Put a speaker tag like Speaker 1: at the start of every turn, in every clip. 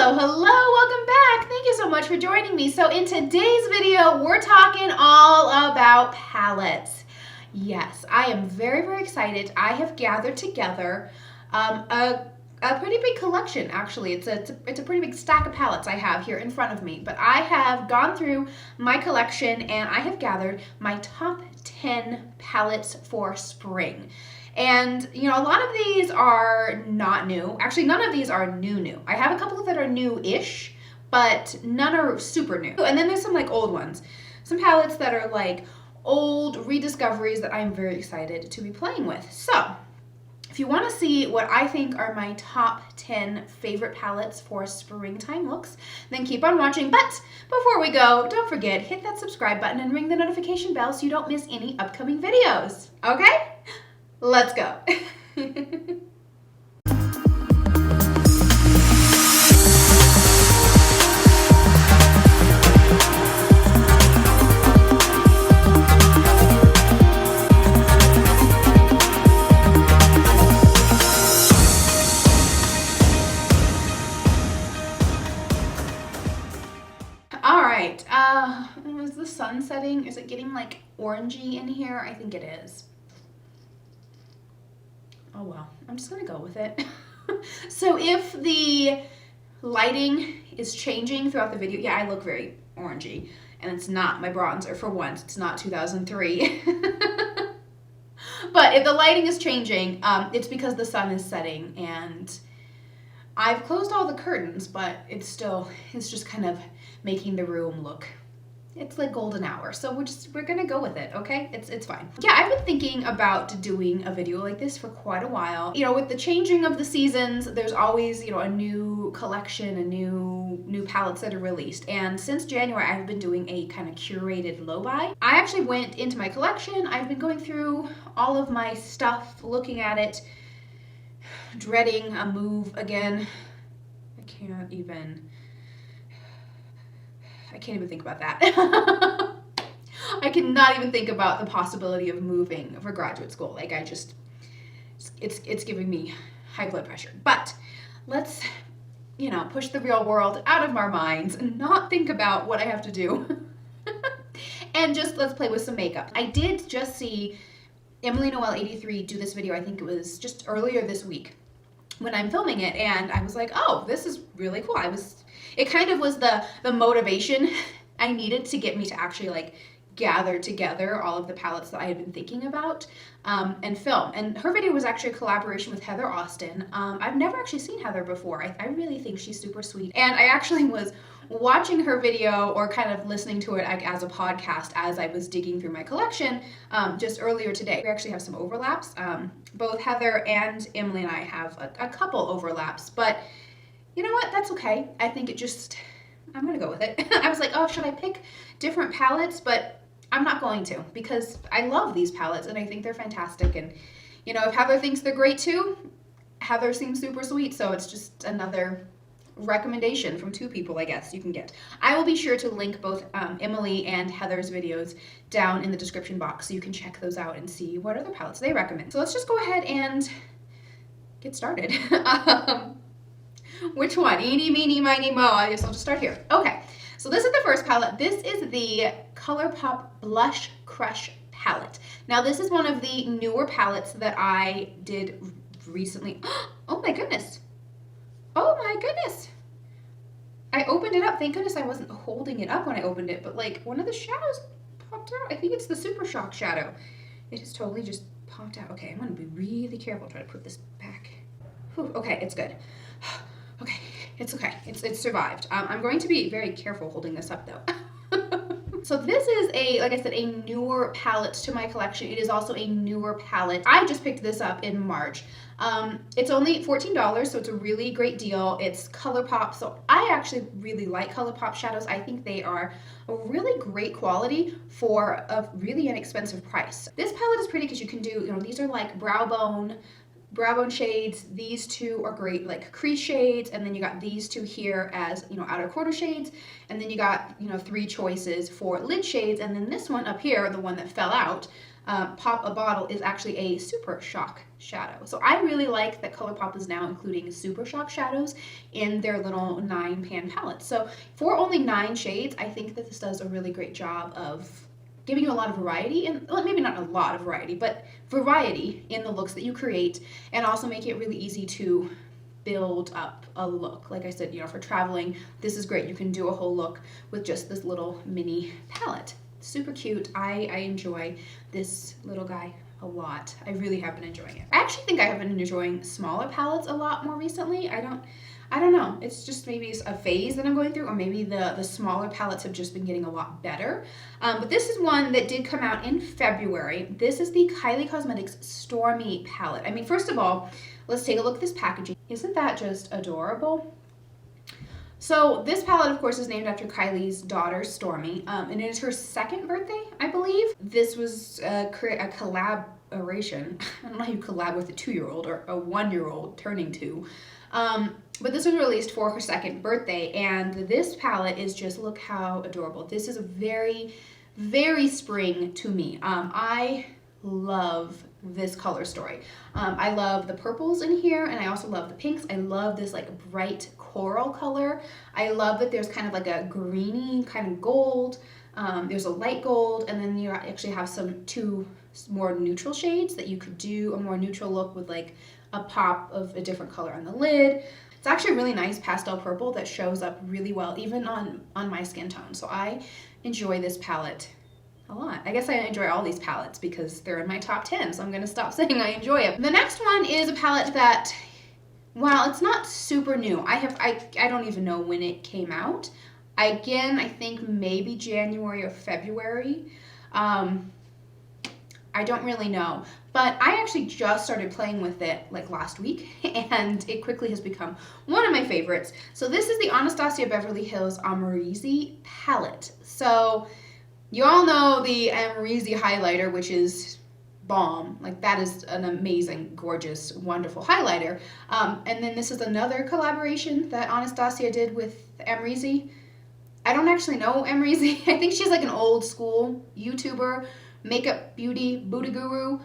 Speaker 1: Hello, welcome back. Thank you so much for joining me. So in today's video, we're talking all about palettes. Yes, I am very excited. I have gathered together a pretty big collection, actually. It's a pretty big stack of palettes I have here in front of me. But I have gone through my collection and I have gathered my top 10 palettes for spring. And, you know, a lot of these are not new. Actually, none of these are new. I have a couple that are new-ish, but none are super new. And then there's some like old ones. Some palettes that are like old rediscoveries that I'm very excited to be playing with. So, if you want to see what I think are my top 10 favorite palettes for springtime looks, then keep on watching. But before we go, don't forget, hit that subscribe button and ring the notification bell so you don't miss any upcoming videos. Okay? Let's go. All right, is the sun setting? Is it getting like orangey in here? I think it is. Oh well, I'm just gonna go with it. So if the lighting is changing throughout the video, yeah, I look very orangey, and it's not my bronzer for once. It's not 2003. But if the lighting is changing, it's because the sun is setting, and I've closed all the curtains, but it's just kind of making the room look, it's like golden hour. So we're gonna go with it, okay? It's fine. Yeah, I've been thinking about doing a video like this for quite a while. You know, with the changing of the seasons, there's always, you know, a new collection, a new palettes that are released. And since January, I've been doing a kind of curated low buy. I actually went into my collection. I've been going through all of my stuff, looking at it, dreading a move again. I can't even think about that. I cannot even think about the possibility of moving for graduate school. Like it's giving me high blood pressure. But let's, you know, push the real world out of our minds and not think about what I have to do. And just let's play with some makeup. I did just see Emily Noel 83 do this video. I think it was just earlier this week when I'm filming it, and I was like, oh, this is really cool. It kind of was the motivation I needed to get me to actually like gather together all of the palettes that I had been thinking about and film. And her video was actually a collaboration with Heather Austin. I've never actually seen Heather before. I really think she's super sweet. And I actually was watching her video or kind of listening to it as a podcast as I was digging through my collection just earlier today. We actually have some overlaps. Both Heather and Emily and I have a couple overlaps, but you know what? That's okay. I think I'm gonna go with it. I was like, oh, should I pick different palettes? But I'm not going to, because I love these palettes and I think they're fantastic. And you know, if Heather thinks they're great too, Heather seems super sweet. So it's just another recommendation from two people, I guess, you can get. I will be sure to link both Emily and Heather's videos down in the description box so you can check those out and see what other palettes they recommend. So let's just go ahead and get started. Which one? Eeny, meeny, miny, mo. I guess I'll just start here. Okay, so this is the first palette. This is the ColourPop Blush Crush palette. Now, this is one of the newer palettes that I did recently. Oh my goodness. Oh my goodness. I opened it up. Thank goodness I wasn't holding it up when I opened it, but like one of the shadows popped out. I think it's the Super Shock shadow. It has totally just popped out. Okay, I'm gonna be really careful. Try to put this back. Whew, okay, it's good. Okay, it's okay. It's survived. I'm going to be very careful holding this up though. So this is like I said, a newer palette to my collection. It is also a newer palette. I just picked this up in March. It's only $14, so it's a really great deal. It's ColourPop, so I actually really like ColourPop shadows. I think they are a really great quality for a really inexpensive price. This palette is pretty because you can do, you know, these are like brow bone shades. These two are great like crease shades, and then you got these two here as, you know, outer quarter shades, and then you got, you know, 3 choices for lid shades, and then this one up here, the one that fell out, pop a bottle is actually a Super Shock shadow. So I really like that ColourPop is now including Super Shock shadows in their little 9-pan palette. So for only 9 shades, I think that this does a really great job of giving you a lot of variety, and well, maybe not a lot of variety, but variety in the looks that you create, and also make it really easy to build up a look. Like I said, you know, for traveling, this is great. You can do a whole look with just this little mini palette. Super cute. I enjoy this little guy a lot. I really have been enjoying it. I actually think I have been enjoying smaller palettes a lot more recently. I don't know. It's just maybe a phase that I'm going through, or maybe the smaller palettes have just been getting a lot better. But this is one that did come out in February. This is the Kylie Cosmetics Stormi palette. I mean, first of all, let's take a look at this packaging. Isn't that just adorable? So this palette, of course, is named after Kylie's daughter, Stormi, and it is her 2nd birthday, I believe. This was a collaboration. I don't know how you collab with a 2-year-old or a 1-year-old turning 2. But this was released for her 2nd birthday, and this palette is just, look how adorable. This is a very, very spring to me. I love this color story. I love the purples in here, and I also love the pinks. I love this like bright coral color. I love that there's kind of like a greeny kind of gold. There's a light gold, and then you actually have 2 more neutral shades that you could do a more neutral look with, like a pop of a different color on the lid. It's actually a really nice pastel purple that shows up really well even on my skin tone. So I enjoy this palette a lot. I guess I enjoy all these palettes because they're in my top 10, so I'm gonna stop saying I enjoy it. The next one is a palette that, while it's not super new, I don't even know when it came out. I think maybe January or February. I don't really know, but I actually just started playing with it like last week, and it quickly has become one of my favorites. So this is the Anastasia Beverly Hills Amrezy palette. So you all know the Amrezy highlighter, which is bomb. Like, that is an amazing, gorgeous, wonderful highlighter. And then this is another collaboration that Anastasia did with Amrezy. I don't actually know Amrezy. I think she's like an old school YouTuber, makeup booty guru,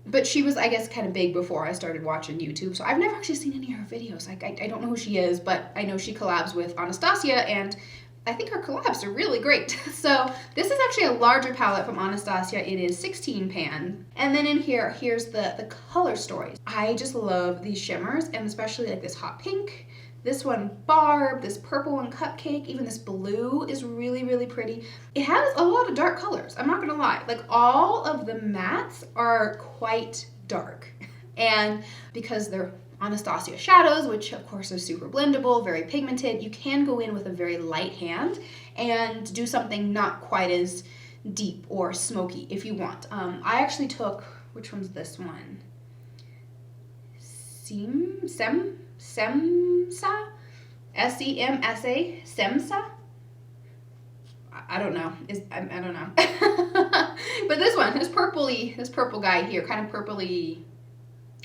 Speaker 1: but she was, I guess, kind of big before I started watching YouTube, so I've never actually seen any of her videos. I don't know who she is, but I know she collabs with Anastasia, and I think her collabs are really great. So this is actually a larger palette from Anastasia. It is 16 pan, and then in here, here's the color stories. I just love these shimmers, and especially like this hot pink. This one, Barb, this purple one, Cupcake, even this blue is really, really pretty. It has a lot of dark colors, I'm not gonna lie. Like, all of the mattes are quite dark. And because they're Anastasia shadows, which of course are super blendable, very pigmented, you can go in with a very light hand and do something not quite as deep or smoky if you want. I actually took, which one's this one? Semsa? S-E-M-S-A? Semsa? I don't know. I don't know. But this one, this purple guy here, kind of purpley,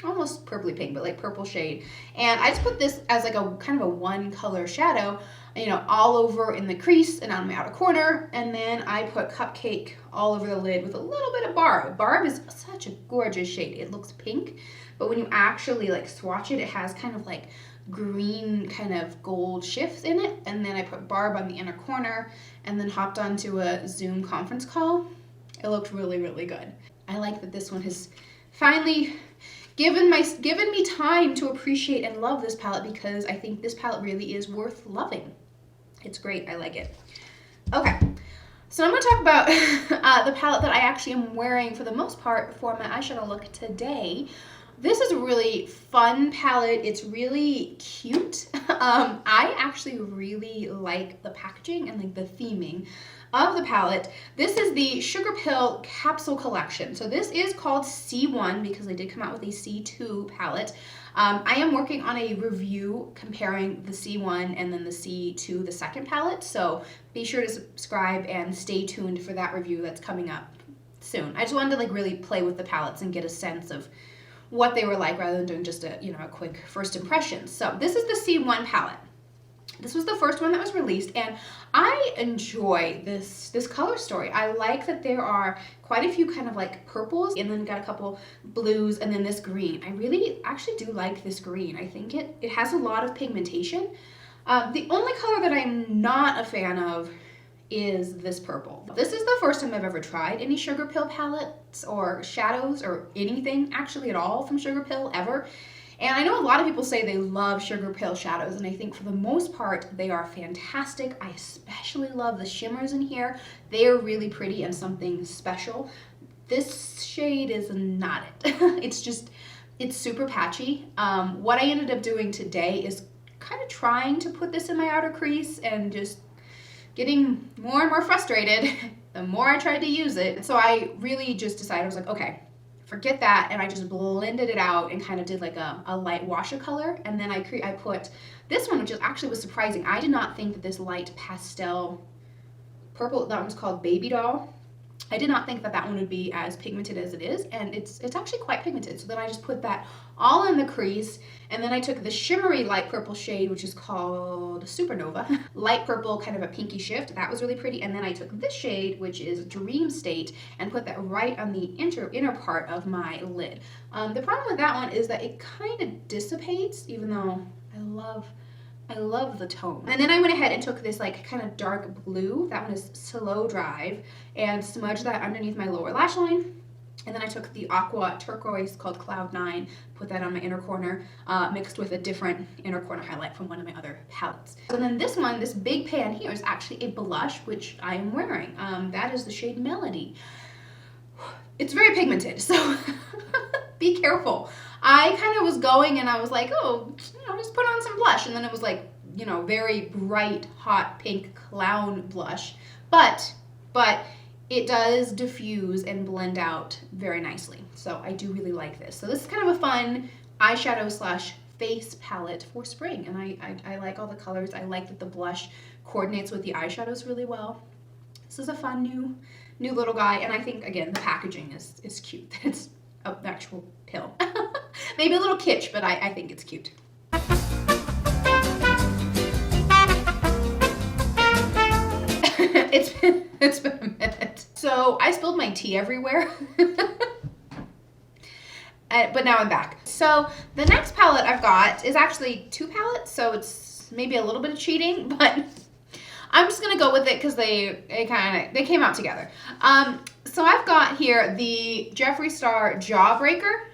Speaker 1: almost purpley pink, but like purple shade. And I just put this as like a kind of a 1-color shadow, you know, all over in the crease and on my outer corner. And then I put Cupcake all over the lid with a little bit of Barb. Barb is such a gorgeous shade. It looks pink, but when you actually like swatch it, it has kind of like green kind of gold shifts in it. And then I put Barb on the inner corner and then hopped onto a Zoom conference call. It looked really, really good. I like that this one has finally given me time to appreciate and love this palette, because I think this palette really is worth loving. It's great. I like it. Okay, so I'm going to talk about the palette that I actually am wearing for the most part for my eyeshadow look today. This is a really fun palette. It's really cute. I actually really like the packaging and like the theming of the palette. This is the Sugar Pill Capsule Collection. So this is called C1 because they did come out with a C2 palette. I am working on a review comparing the C1 and then the C2, the second palette. So be sure to subscribe and stay tuned for that review that's coming up soon. I just wanted to like really play with the palettes and get a sense of what they were like rather than doing just a, you know, a quick first impression. So this is the C1 palette. This was the first one that was released, and I enjoy this color story. I like that there are quite a few kind of like purples, and then got a couple blues, and then this green. I really actually do like this green. I think it has a lot of pigmentation. The only color that I'm not a fan of is this purple. This is the first time I've ever tried any Sugar Pill palettes or shadows or anything actually at all from Sugar Pill ever. And I know a lot of people say they love Sugar Pill shadows, and I think for the most part they are fantastic. I especially love the shimmers in here. They are really pretty and something special. This shade is not it. It's super patchy. What I ended up doing today is kind of trying to put this in my outer crease and just getting more and more frustrated the more I tried to use it. So I really just decided, I was like, okay, forget that, and I just blended it out and kind of did like a light wash of color, and then I put this one, which was surprising. I did not think that this light pastel purple, that one's called Baby Doll, I did not think that that one would be as pigmented as it is, and it's actually quite pigmented. So then I just put that all in the crease, and then I took the shimmery light purple shade, which is called Supernova, light purple, kind of a pinky shift. That was really pretty. And then I took this shade, which is Dream State, and put that right on the inner part of my lid. The problem with that one is that it kind of dissipates, even though I love the tone. And then I went ahead and took this like kind of dark blue, that one is Slow Drive, and smudged that underneath my lower lash line. And then I took the aqua turquoise called Cloud 9, put that on my inner corner, mixed with a different inner corner highlight from one of my other palettes. And then this one, this big pan here, is actually a blush, which I am wearing. That is the shade Melody. It's very pigmented, so be careful. I kind of was going and I was like, oh, just put on some blush. And then it was like, very bright, hot pink clown blush. But it does diffuse and blend out very nicely. So I do really like this. So this is kind of a fun eyeshadow / face palette for spring. And I like all the colors. I like that the blush coordinates with the eyeshadows really well. This is a fun new little guy. And I think, again, the packaging is cute. It's an actual pill. Maybe a little kitsch, but I think it's cute. It's been a minute. So I spilled my tea everywhere. But now I'm back. So the next palette I've got is actually 2 palettes, so it's maybe a little bit of cheating, but I'm just gonna go with it because they came out together. So I've got here the Jeffree Star Jawbreaker,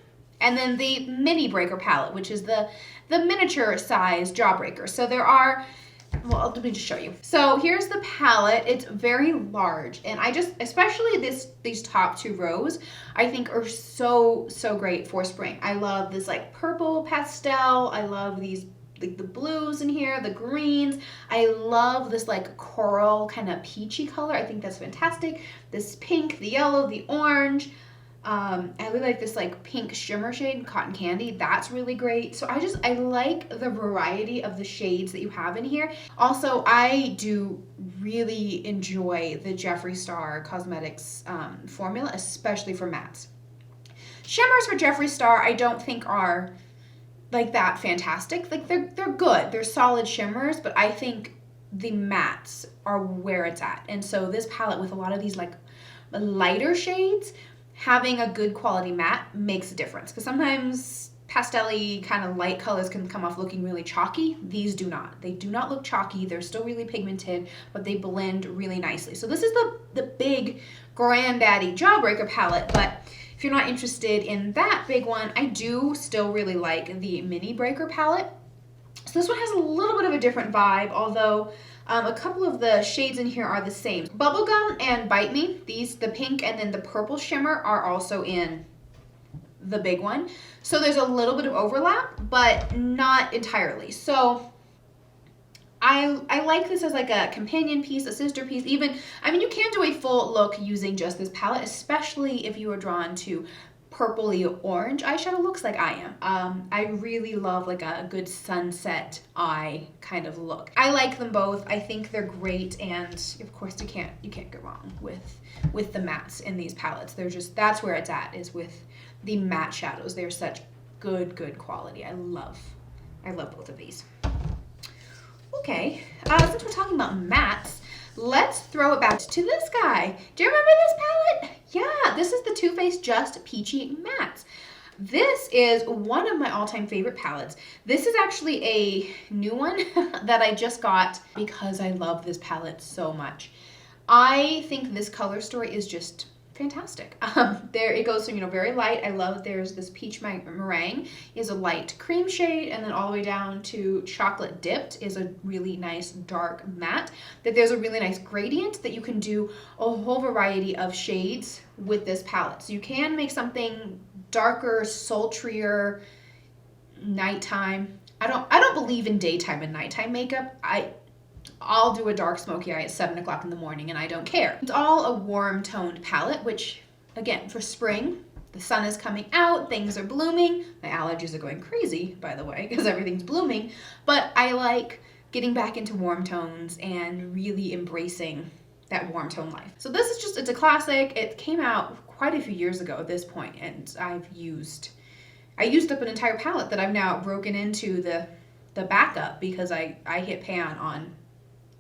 Speaker 1: and then the Mini Breaker palette, which is the miniature size Jawbreaker. So there are, well, let me just show you. So here's the palette. It's very large, and especially these top 2 rows, I think are so great for spring. I love this like purple pastel. I love these like the blues in here, the greens. I love this like coral kind of peachy color. I think that's fantastic. This pink, the yellow, the orange. I really like this like pink shimmer shade, Cotton Candy. That's really great. So I like the variety of the shades that you have in here. Also, I do really enjoy the Jeffree Star Cosmetics formula, especially for mattes. Shimmers for Jeffree Star I don't think are like that fantastic. Like they're good. They're solid shimmers, but I think the mattes are where it's at. And so this palette with a lot of these like lighter shades, having a good quality matte makes a difference, because sometimes pastel-y kind of light colors can come off looking really chalky. These do not. They do not look chalky. They're still really pigmented, but they blend really nicely. So this is the big granddaddy Jawbreaker palette, but if you're not interested in that big one, I do still really like the Mini Breaker palette. So this one has a little bit of a different vibe, although a couple of the shades in here are the same. Bubblegum and Bite Me, the pink and then the purple shimmer are also in the big one. So there's a little bit of overlap, but not entirely. So I like this as like a companion piece, a sister piece, even, I mean, you can do a full look using just this palette, especially if you are drawn to purpley orange eyeshadow looks like I am. I really love like a good sunset eye kind of look. I like them both. I think they're great, and of course you can't go wrong with the mattes in these palettes. They're just, that's where it's at, is with the matte shadows. They're such good quality. I love both of these. Okay, since we're talking about mattes, let's throw it back to this guy. Do you remember this palette? Yeah, this is the Too Faced Just Peachy Mattes. This is one of my all-time favorite palettes. This is actually a new one that I just got because I love this palette so much. I think this color story is just fantastic. There it goes from, you know, very light. I love that there's this peach meringue is a light cream shade, and then all the way down to chocolate dipped is a really nice dark matte. That there's a really nice gradient that you can do a whole variety of shades with this palette. So you can make something darker, sultrier, nighttime. I don't believe in daytime and nighttime makeup. I'll do a dark smoky eye at 7 o'clock in the morning and I don't care. It's all a warm toned palette, which again, for spring, the sun is coming out, things are blooming. My allergies are going crazy, by the way, because everything's blooming. But I like getting back into warm tones and really embracing that warm tone life. So this is just, it's a classic. It came out quite a few years ago at this point, and I used up an entire palette that I've now broken into the backup because I hit pan on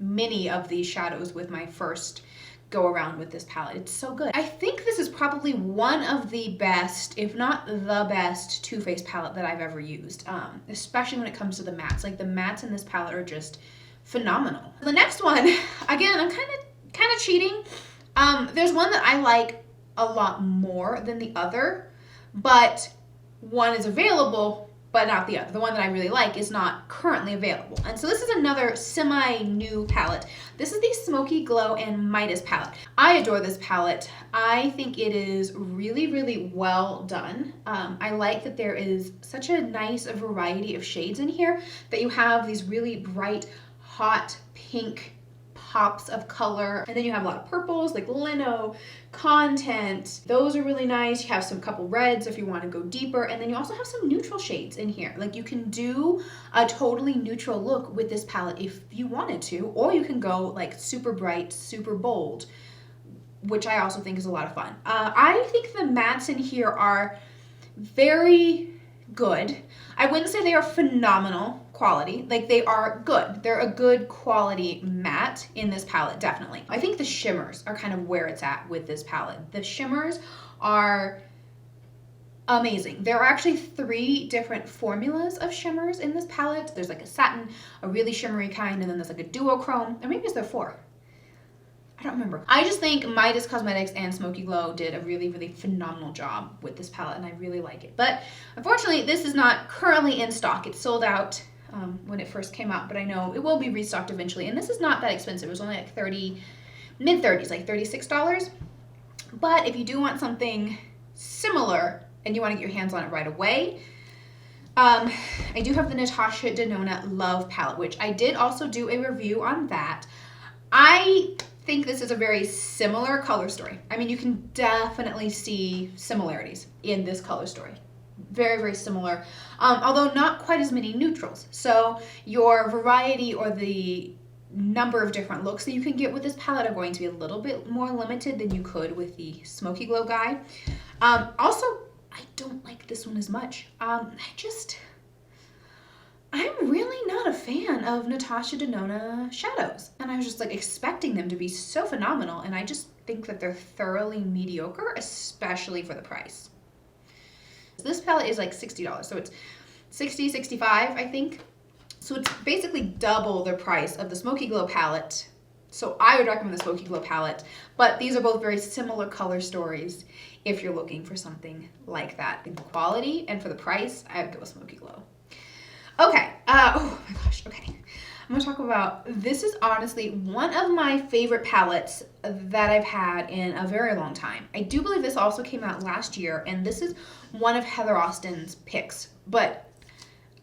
Speaker 1: many of these shadows with my first go around with this palette. It's so good. I think this is probably one of the best, if not the best, Too Faced palette that I've ever used, especially when it comes to the mattes. Like the mattes in this palette are just phenomenal. The next one, again, I'm kind of cheating. There's one that I like a lot more than the other, but one is available but not the other. The one that I really like is not currently available. And so this is another semi-new palette. This is the Smoky Glow and Midas palette. I adore this palette. I think it is really, really well done. I like that there is such a nice variety of shades in here, that you have these really bright, hot pink pops of color, and then you have a lot of purples like lino, content. Those are really nice. You have some couple reds if you want to go deeper, and then you also have some neutral shades in here. Like you can do a totally neutral look with this palette if you wanted to, or you can go like super bright, super bold, which I also think is a lot of fun. I think the mattes in here are very good. I wouldn't say they are phenomenal quality. Like they are good. They're a good quality matte in this palette, definitely. I think the shimmers are kind of where it's at with this palette. The shimmers are amazing. There are actually 3 different formulas of shimmers in this palette. There's like a satin, a really shimmery kind, and then there's like a duochrome, or maybe is there 4? I don't remember. I just think Midas Cosmetics and Smoky Glow did a really, really phenomenal job with this palette, and I really like it. But unfortunately, this is not currently in stock. It sold out when it first came out, but I know it will be restocked eventually. And this is not that expensive. It was only like mid-30s, like $36. But if you do want something similar and you want to get your hands on it right away, I do have the Natasha Denona Love palette, which I did also do a review on that. I think this is a very similar color story. I mean, you can definitely see similarities in this color story. Very, very similar, although not quite as many neutrals. So your variety or the number of different looks that you can get with this palette are going to be a little bit more limited than you could with the Smoky Glow guy. Also, I don't like this one as much. I'm really not a fan of Natasha Denona shadows, and I was just like expecting them to be so phenomenal, and I just think that they're thoroughly mediocre, especially for the price. This palette is like $60, so it's $60, $65, I think. So it's basically double the price of the Smoky Glow palette. So I would recommend the Smoky Glow palette, but these are both very similar color stories if you're looking for something like that. In quality and for the price, I would go with Smoky Glow. Okay, oh my gosh, okay. I'm gonna talk about, this is honestly one of my favorite palettes that I've had in a very long time. I do believe this also came out last year, and this is one of Heather Austin's picks, but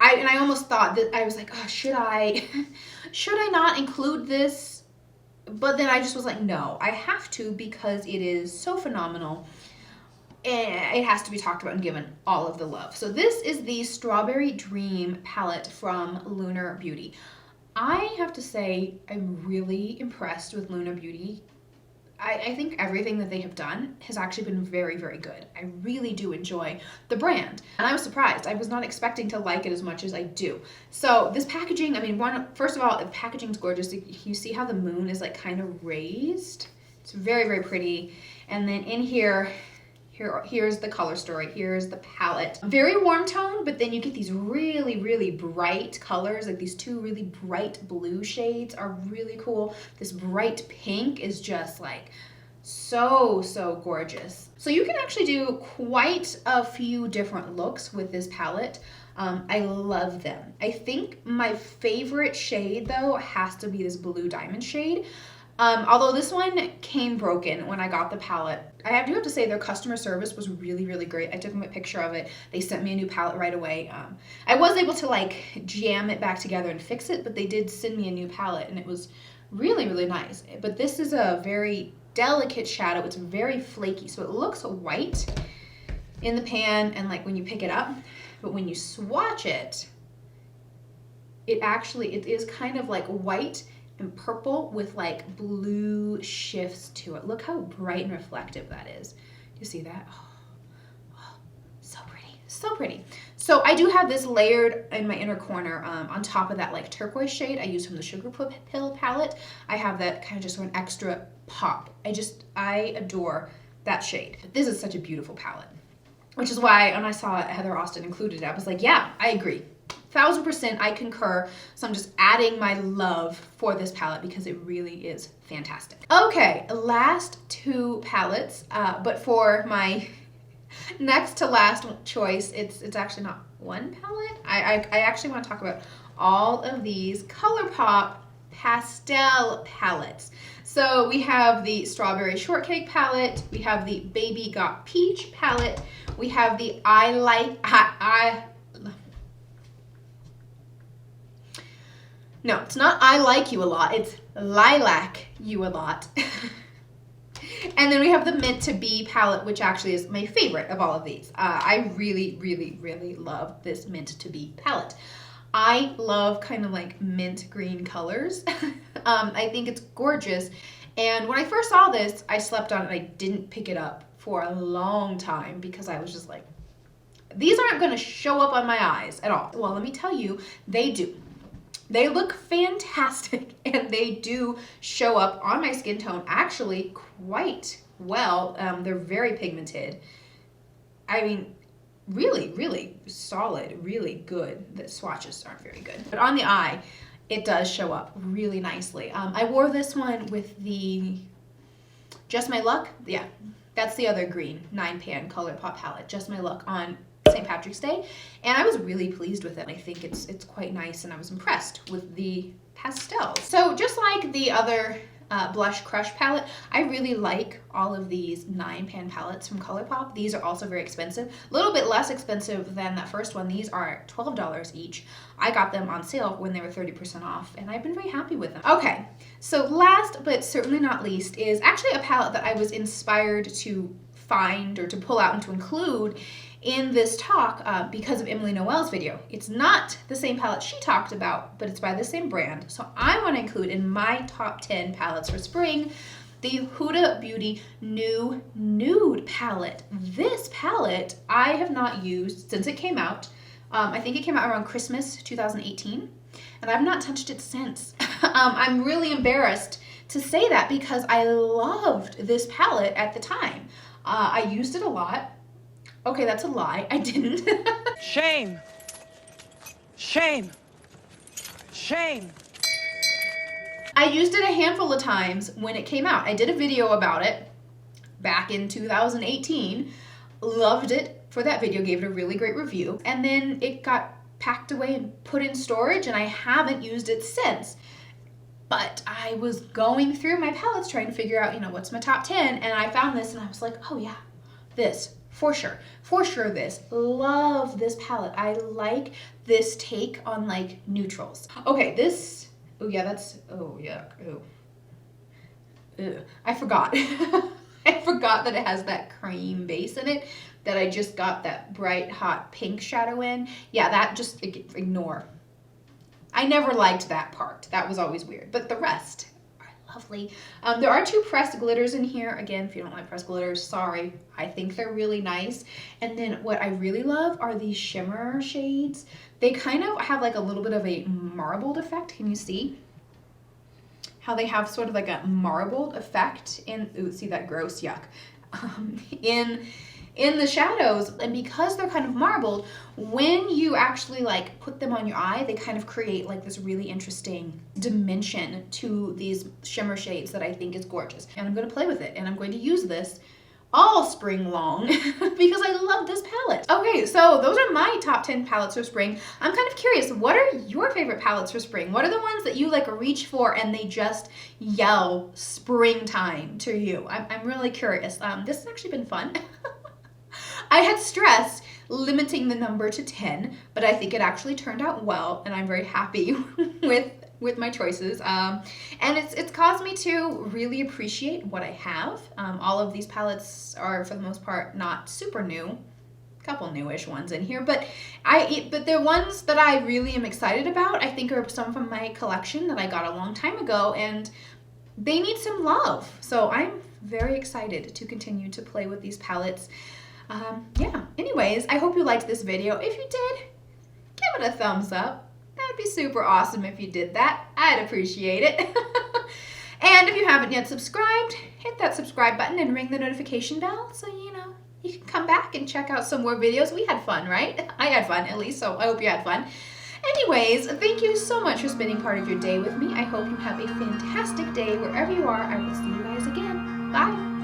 Speaker 1: I almost thought that, I was like, oh, should I not include this? But then I just was like, no, I have to, because it is so phenomenal. And it has to be talked about and given all of the love. So this is the Strawberry Dream palette from Lunar Beauty. I have to say, I'm really impressed with Lunar Beauty I think everything that they have done has actually been very, very good. I really do enjoy the brand. And I was surprised. I was not expecting to like it as much as I do. So this packaging, I mean, first of all, the packaging's gorgeous. You see how the moon is like kind of raised? It's very, very pretty. And then in here, here's the color story. Here's the palette. Very warm tone, but then you get these really, really bright colors. Like these two really bright blue shades are really cool. This bright pink is just like so, so gorgeous. So you can actually do quite a few different looks with this palette. I love them. I think my favorite shade though has to be this blue diamond shade. Although this one came broken when I got the palette. I do have to say their customer service was really, really great. I took them a picture of it. They sent me a new palette right away. I was able to like jam it back together and fix it, but they did send me a new palette and it was really, really nice. But this is a very delicate shadow. It's very flaky, so it looks white in the pan and like when you pick it up, but when you swatch it, it is kind of like white and purple with like blue shifts to it. Look how bright and reflective that is. Do you see that? Oh, so pretty, so pretty. So I do have this layered in my inner corner on top of that like turquoise shade I used from the Sugar Pill palette. I have that kind of just for an extra pop. I adore that shade. This is such a beautiful palette, which is why when I saw Heather Austin included it, I was like, yeah, I agree. 1000% I concur. So I'm just adding my love for this palette because it really is fantastic. Okay, last two palettes, but for my next to last choice, it's actually not one palette. I actually want to talk about all of these ColourPop Pastel palettes. So we have the Strawberry Shortcake palette, we have the Baby Got Peach palette, we have the No, it's not I Like You A Lot, it's Lilac You A Lot. And then we have the Meant to Be palette, which actually is my favorite of all of these. I really, really, really love this Meant to Be palette. I love kind of like mint green colors. I think it's gorgeous. And when I first saw this, I slept on it and I didn't pick it up for a long time because I was just like, these aren't gonna show up on my eyes at all. Well, let me tell you, they do. They look fantastic and they do show up on my skin tone actually quite well. They're very pigmented. I mean, really, really solid, really good. The swatches aren't very good. But on the eye, it does show up really nicely. I wore this one with the Just My Luck. Yeah, that's the other green 9-pan ColourPop palette, Just My Luck, on St. Patrick's Day, and I was really pleased with it. I think it's quite nice and I was impressed with the pastels. So just like the other Blush Crush palette, I really like all of these 9-pan palettes from ColourPop. These are also very expensive, a little bit less expensive than that first one. These are $12 each. I got them on sale when they were 30% off and I've been very happy with them. Okay, so last but certainly not least is actually a palette that I was inspired to find or to pull out and to include in this talk because of Emily Noel's video. It's not the same palette she talked about, but it's by the same brand. So I want to include in my top 10 palettes for spring the Huda Beauty New Nude palette. This palette I have not used since it came out. I think it came out around Christmas 2018, and I've not touched it since. I'm really embarrassed to say that because I loved this palette at the time. I used it a lot. Okay, that's a lie. I didn't.
Speaker 2: Shame. Shame. Shame.
Speaker 1: I used it a handful of times when it came out. I did a video about it back in 2018. Loved it for that video, gave it a really great review. And then it got packed away and put in storage and I haven't used it since. But I was going through my palettes trying to figure out, what's my top 10, and I found this and I was like, oh yeah, this. For sure this. Love this palette. I like this take on like neutrals. Okay, this, oh yeah, that's, oh yeah, oh. Ew. I forgot. I forgot that it has that cream base in it that I just got that bright hot pink shadow in. Yeah, that just, ignore. I never liked that part. That was always weird. But the rest, I lovely. There are 2 pressed glitters in here. Again, if you don't like pressed glitters, sorry. I think they're really nice. And then what I really love are these shimmer shades. They kind of have like a little bit of a marbled effect. Can you see how they have sort of like a marbled effect in, ooh, see that gross, yuck, in the shadows. And because they're kind of marbled, when you actually like put them on your eye, they kind of create like this really interesting dimension to these shimmer shades that I think is gorgeous. And I'm going to play with it, and I'm going to use this all spring long because I love this palette. Okay, so those are my top 10 palettes for spring. I'm kind of curious, what are your favorite palettes for spring? What are the ones that you like reach for and they just yell springtime to you? I'm really curious. This has actually been fun. I had stressed limiting the number to 10, but I think it actually turned out well, and I'm very happy with my choices. And it's caused me to really appreciate what I have. All of these palettes are, for the most part, not super new. A couple newish ones in here, but the ones that I really am excited about, I think, are some from my collection that I got a long time ago, and they need some love. So I'm very excited to continue to play with these palettes. Yeah, anyways, I hope you liked this video. If you did, give it a thumbs up. That would be super awesome if you did that. I'd appreciate it. And if you haven't yet subscribed, hit that subscribe button and ring the notification bell so you know you can come back and check out some more videos. We had fun, right? I had fun, at least, so I hope you had fun. Anyways, thank you so much for spending part of your day with me. I hope you have a fantastic day wherever you are. I will see you guys again. Bye.